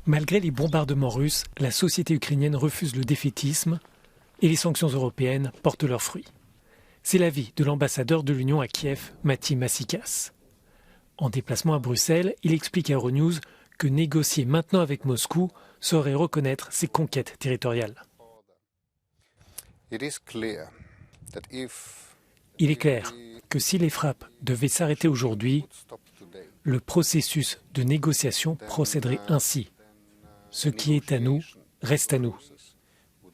Malgré les bombardements russes, la société ukrainienne refuse le défaitisme et les sanctions européennes portent leurs fruits. C'est l'avis de l'ambassadeur de l'Union à Kiev, Matti Massikas. En déplacement à Bruxelles, il explique à Euronews que négocier maintenant avec Moscou serait reconnaître ses conquêtes territoriales. Il est clair que si les frappes devaient s'arrêter aujourd'hui, le processus de négociation procéderait ainsi. Ce qui est à nous reste à nous.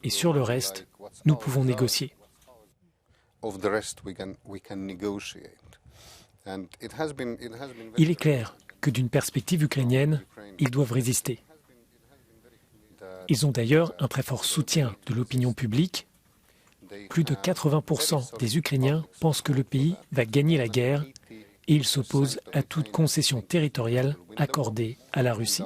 Et sur le reste, nous pouvons négocier. Il est clair que d'une perspective ukrainienne, ils doivent résister. Ils ont d'ailleurs un très fort soutien de l'opinion publique. Plus de 80% des Ukrainiens pensent que le pays va gagner la guerre et ils s'opposent à toute concession territoriale accordée à la Russie.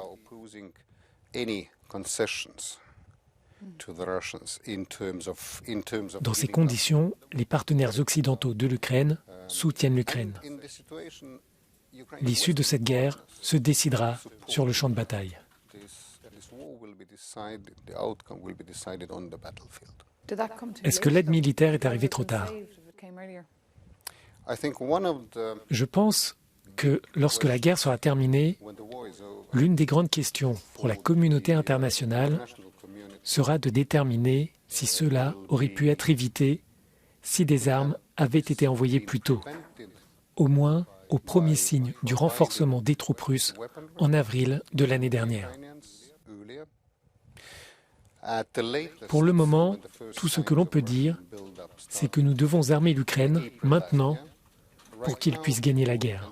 Dans ces conditions, les partenaires occidentaux de l'Ukraine soutiennent l'Ukraine. L'issue de cette guerre se décidera sur le champ de bataille. Est-ce que l'aide militaire est arrivée trop tard? Je pense que lorsque la guerre sera terminée, l'une des grandes questions pour la communauté internationale sera de déterminer si cela aurait pu être évité si des armes avaient été envoyées plus tôt, au moins au premier signe du renforcement des troupes russes en avril de l'année dernière. Pour le moment, tout ce que l'on peut dire, c'est que nous devons armer l'Ukraine maintenant pour qu'il puisse gagner la guerre.